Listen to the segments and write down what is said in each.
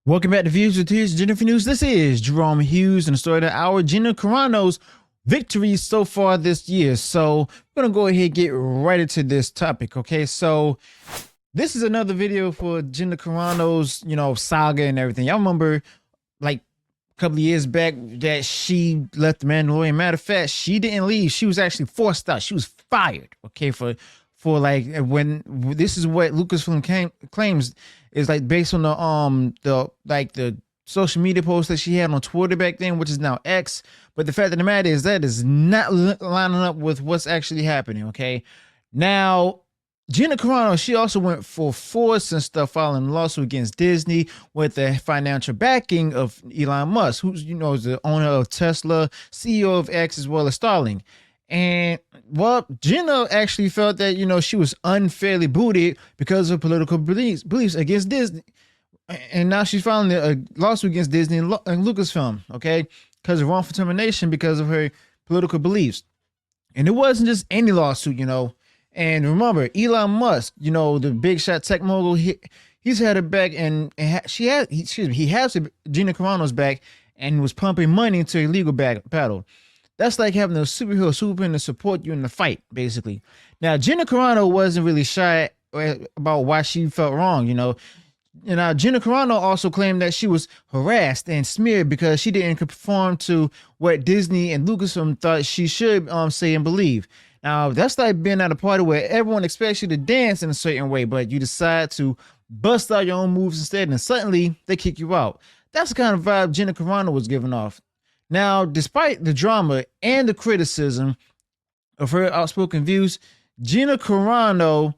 Welcome back to Views with Tears, Jennifer News. This is Jerome Hughes and the story of the hour. Gina Carano's victories so far this year. So we're going to go ahead and get right into this topic. Okay, so this is another video for Gina Carano's, saga and everything. Y'all remember like a couple of years back that she left the Mandalorian. Matter of fact, she didn't leave. She was actually forced out. She was fired, okay, for like when this is what Lucasfilm claims is like based on the social media posts that she had on Twitter back then, which is now X. But the fact of the matter is that is not lining up with what's actually happening. Okay, now Gina Carano, she also went for force and stuff, filing a lawsuit against Disney with the financial backing of Elon Musk, who's is the owner of Tesla, CEO of X, as well as Starlink. And well, Gina actually felt that she was unfairly booted because of political beliefs against Disney, and now she's filing a lawsuit against Disney and Lucasfilm, okay, because of wrongful termination because of her political beliefs. And it wasn't just any lawsuit, And remember, Elon Musk, the big shot tech mogul, he's had her back, and he has Gina Carano's back, and was pumping money into a legal battle. That's like having a superhero swoop in to support you in the fight, basically. Now, Gina Carano wasn't really shy about why she felt wrong, And Gina Carano also claimed that she was harassed and smeared because she didn't conform to what Disney and Lucasfilm thought she should say and believe. Now, that's like being at a party where everyone expects you to dance in a certain way, but you decide to bust out your own moves instead, and suddenly they kick you out. That's the kind of vibe Gina Carano was giving off. Now, despite the drama and the criticism of her outspoken views, Gina Carano,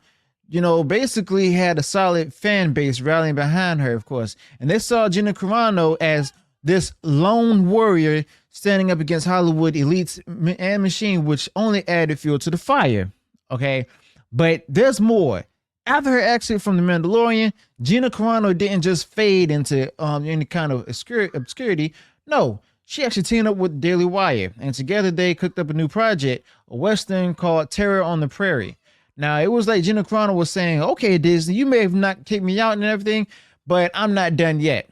basically had a solid fan base rallying behind her, of course. And they saw Gina Carano as this lone warrior standing up against Hollywood elites and machine, which only added fuel to the fire. Okay, but there's more. After her exit from The Mandalorian, Gina Carano didn't just fade into any kind of obscurity. No, she actually teamed up with Daily Wire, and together they cooked up a new project, a Western called Terror on the Prairie. Now, it was like Gina Carano was saying, okay, Disney, you may have not kicked me out and everything, but I'm not done yet.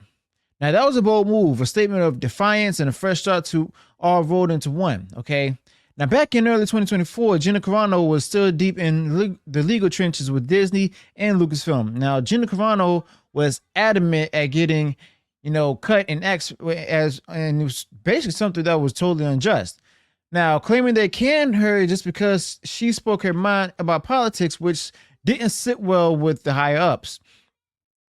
Now, that was a bold move, a statement of defiance and a fresh start to all rolled into one, okay? Now, back in early 2024, Gina Carano was still deep in the legal trenches with Disney and Lucasfilm. Now, Gina Carano was adamant at getting cut and and it was basically something that was totally unjust. Now, claiming they canned her just because she spoke her mind about politics, which didn't sit well with the higher ups.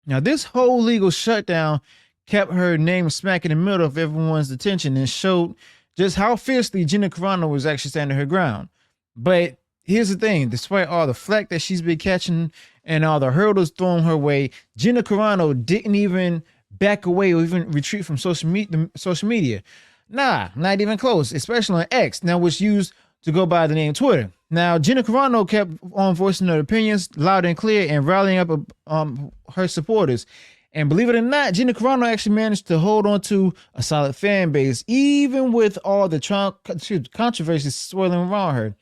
Now, this whole legal shutdown kept her name smack in the middle of everyone's attention and showed just how fiercely Gina Carano was actually standing her ground. But here's the thing, despite all the flack that she's been catching and all the hurdles thrown her way, Gina Carano didn't even back away or even retreat from social media. Nah, not even close, especially on X, now which used to go by the name Twitter. Now, Gina Carano kept on voicing her opinions loud and clear and rallying up her supporters. And believe it or not, Gina Carano actually managed to hold on to a solid fan base, even with all the controversies swirling around her.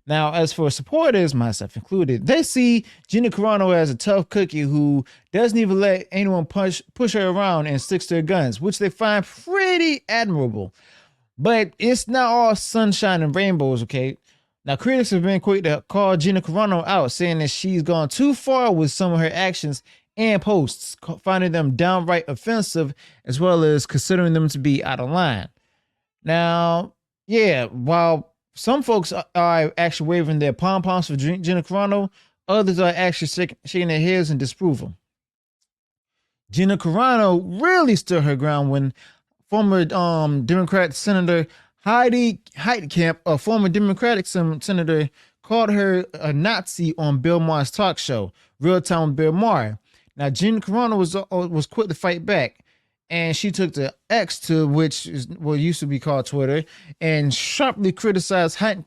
Now, as for supporters, myself included, they see Gina Carano as a tough cookie who doesn't even let anyone push her around and sticks to her guns, which they find pretty admirable. But it's not all sunshine and rainbows, okay? Now, critics have been quick to call Gina Carano out, saying that she's gone too far with some of her actions and posts, finding them downright offensive, as well as considering them to be out of line. Now, yeah, while some folks are actually waving their pom-poms for Gina Carano, others are actually shaking their heads in disapproval. Gina Carano really stood her ground when former Democrat Senator Heidi Heitkamp, a former Democratic senator, called her a Nazi on Bill Maher's talk show, Real Time with Bill Maher. Now, Gina Carano was quick to fight back, and she took to X, to which is what used to be called Twitter, and sharply criticized Heidi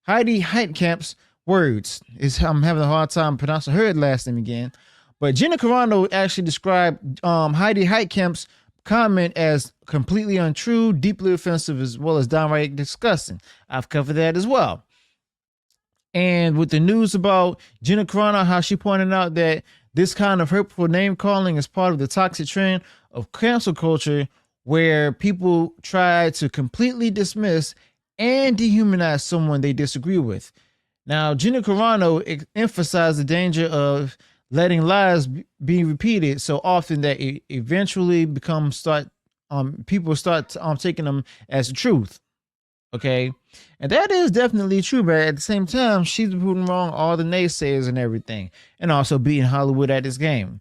Heitkamp's words. I'm having a hard time pronouncing her last name again. But Gina Carano actually described Heidi Heitkamp's comment as completely untrue, deeply offensive, as well as downright disgusting. I've covered that as well. And with the news about Gina Carano, how she pointed out that This kind of hurtful name calling is part of the toxic trend of cancel culture where people try to completely dismiss and dehumanize someone they disagree with. Now, Gina Carano emphasized the danger of letting lies be repeated so often that it eventually becomes people start taking them as the truth. Okay, and that is definitely true, but at the same time, she's proving wrong all the naysayers and everything, and also beating Hollywood at this game.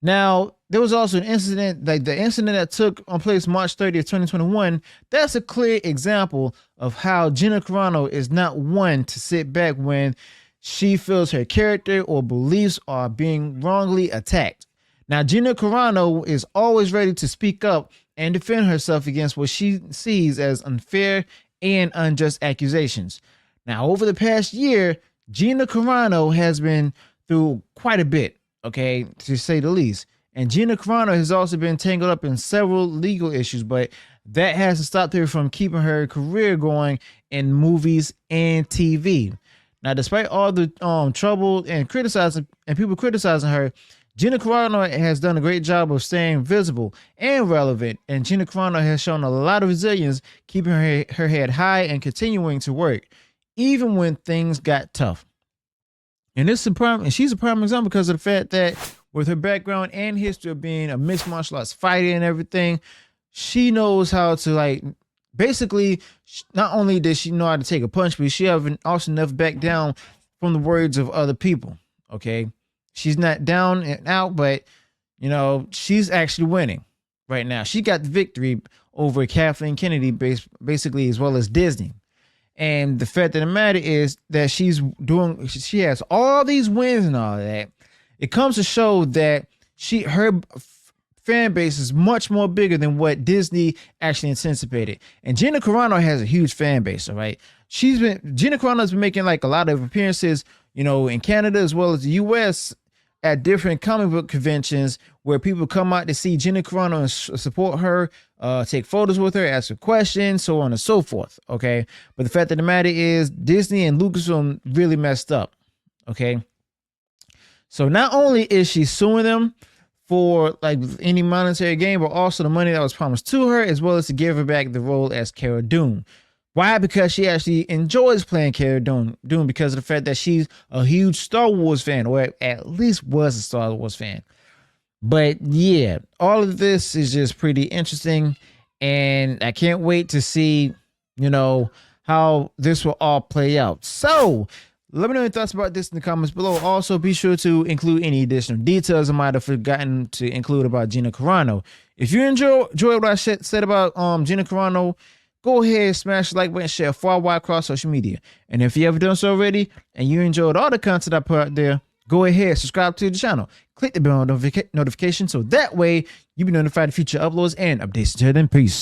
Now, there was also an incident, like the incident that took place March 30th, 2021. That's a clear example of how Gina Carano is not one to sit back when she feels her character or beliefs are being wrongly attacked. Now, Gina Carano is always ready to speak up and defend herself against what she sees as unfair and unjust accusations. Now, over the past year, Gina Carano has been through quite a bit, okay, to say the least. And Gina Carano has also been tangled up in several legal issues, but that hasn't stopped her from keeping her career going in movies and TV. Now, despite all the trouble and people criticizing her, Gina Carano has done a great job of staying visible and relevant, and Gina Carano has shown a lot of resilience, keeping her head high and continuing to work, even when things got tough. And she's a prime example because of the fact that with her background and history of being a mixed martial arts fighter and everything, she knows how to basically, not only does she know how to take a punch, but she also never back down from the words of other people. Okay. She's not down and out, but she's actually winning right now. She got the victory over Kathleen Kennedy, basically, as well as Disney. And the fact of the matter is that she has all these wins and all of that. It comes to show that her fan base is much more bigger than what Disney actually anticipated. And Gina Carano has a huge fan base. All right, Gina Carano's been making a lot of appearances, in Canada as well as the U.S. at different comic book conventions where people come out to see Gina Carano and support her, take photos with her, ask her questions, so on and so forth. Okay. But the fact of the matter is Disney and Lucasfilm really messed up. Okay. So not only is she suing them for any monetary gain, but also the money that was promised to her, as well as to give her back the role as Cara Dune. Why? Because she actually enjoys playing Cara Dune because of the fact that she's a huge Star Wars fan, or at least was a Star Wars fan. But yeah, all of this is just pretty interesting, and I can't wait to see, how this will all play out. So let me know your thoughts about this in the comments below. Also, be sure to include any additional details I might have forgotten to include about Gina Carano. If you enjoy what I said about Gina Carano, go ahead, smash the like button, share far wide across social media. And if you haven't done so already and you enjoyed all the content I put out there, go ahead, subscribe to the channel. Click the bell notification so that way you'll be notified of future uploads and updates. Until then, peace.